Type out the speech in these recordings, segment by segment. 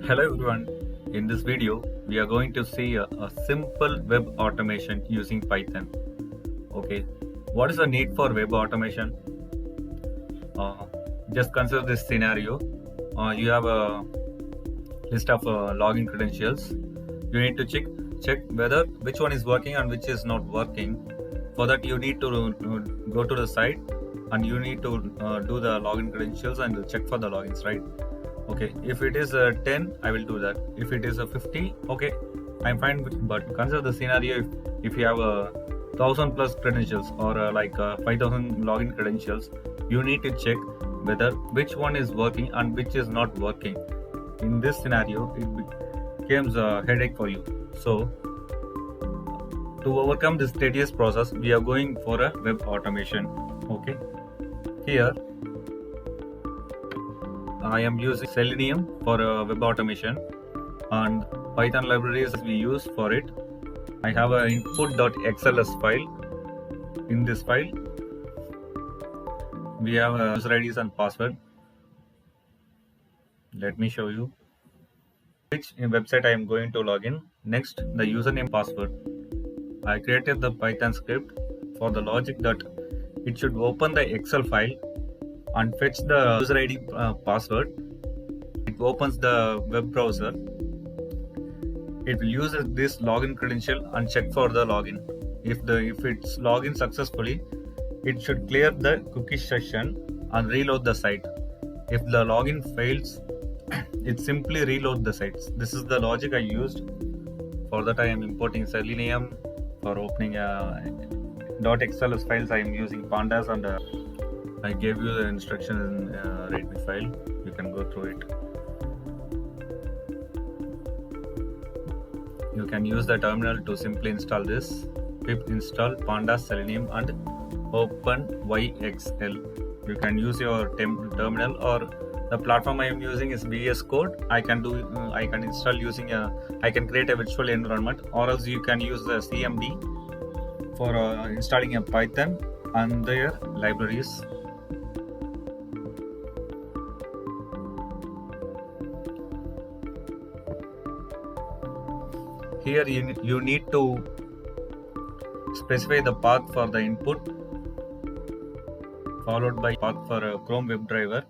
Hello everyone, in this video we are going to see a simple web automation using Python. Okay, what is the need for web automation? Uh, just consider this scenario. You have a list of login credentials. You need to check whether which one is working and which is not working. For that you need to go to the site and you need to do the login credentials and check for the logins, right? Okay, if it is 10, I will do that. If it is 50, okay, I'm fine. But consider the scenario if you have 1,000+ credentials or 5,000 login credentials, you need to check whether which one is working and which is not working. In this scenario, it becomes a headache for you. So, to overcome this tedious process, we are going for a web automation. Okay, here I am using Selenium for web automation and Python libraries we use for it. I have an input.xls file. In this file, we have user IDs and password. Let me show you which website I am going to log in. Next, the username password. I created the Python script for the logic that it should open the Excel file and fetch the user ID password. It opens the web browser. It will use this login credential and check for the login. If it's login successfully, it should clear the cookie session and reload the site. If the login fails, it simply reload the sites. This is the logic I used. For that, I am importing Selenium. For opening .xls files, I am using pandas, and I gave you the instruction in readme file. You can go through it. You can use the terminal to simply install this. Pip install pandas, Selenium, and openpyxl. You can use your terminal, or the platform I am using is VS Code. I can install using I can create a virtual environment, or else you can use the CMD for installing a Python and their libraries. Here you need to specify the path for the input, followed by path for a Chrome WebDriver.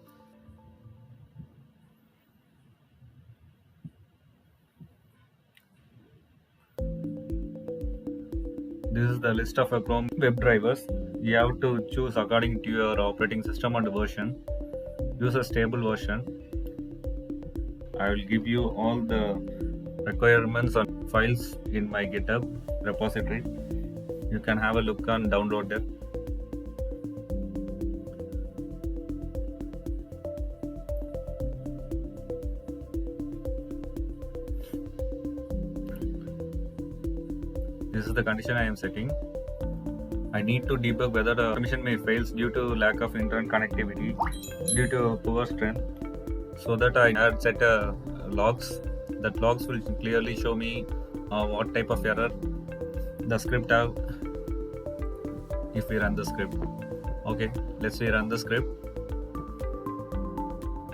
This is the list of Chrome WebDrivers. You have to choose according to your operating system and version. Use a stable version. I will give you all the requirements and files in my GitHub repository. You can have a look and download them. This is the condition I am setting. I need to debug whether the automation may fails due to lack of internet connectivity, due to poor strength. So that I had set logs. That logs will clearly show me what type of error the script have if we run the script. Okay, let's run the script.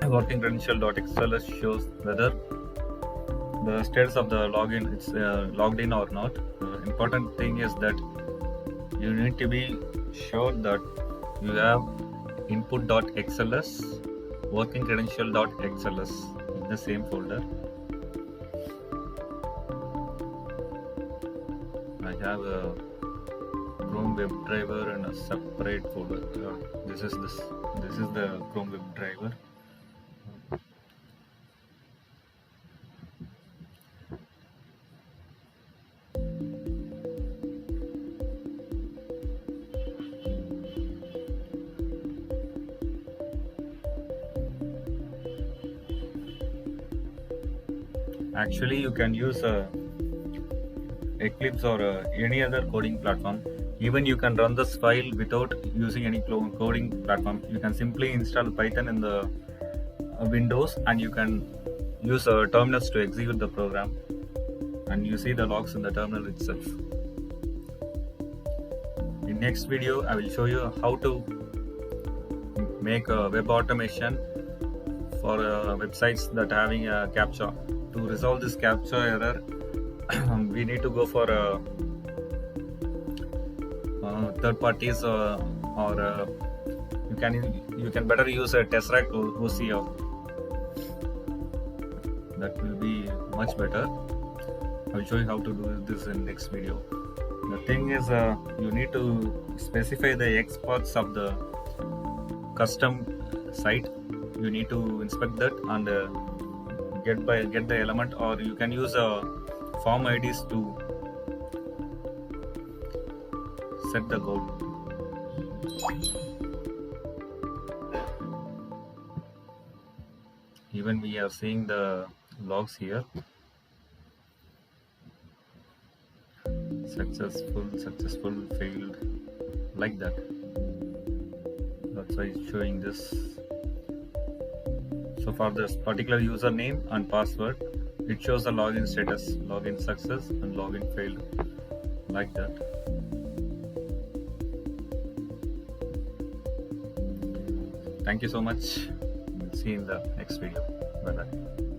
Working credential.xls shows whether the status of the login it's logged in or not. The important thing is that you need to be sure that you have input.xls, working credential.xls in the same folder. I have a Chrome WebDriver and a separate folder. This is the Chrome WebDriver. Actually, you can use Eclipse or any other coding platform. Even you can run this file without using any coding platform. You can simply install Python in the Windows, and you can use terminals to execute the program. And you see the logs in the terminal itself. In next video, I will show you how to make a web automation for websites that having a CAPTCHA. to resolve this captcha error, we need to go for third parties, or you can better use a Tesseract OCR. That will be much better. I will show you how to do this in next video. The thing is, you need to specify the Xpaths of the custom site. You need to inspect that and get the element, or you can use form IDs to set the goal. Even we are seeing the logs here. Successful, failed, like that. That's why it's showing this. So for this particular username and password, it shows the login status, login success and login failed, like that. Thank you so much. We'll see you in the next video. Bye bye.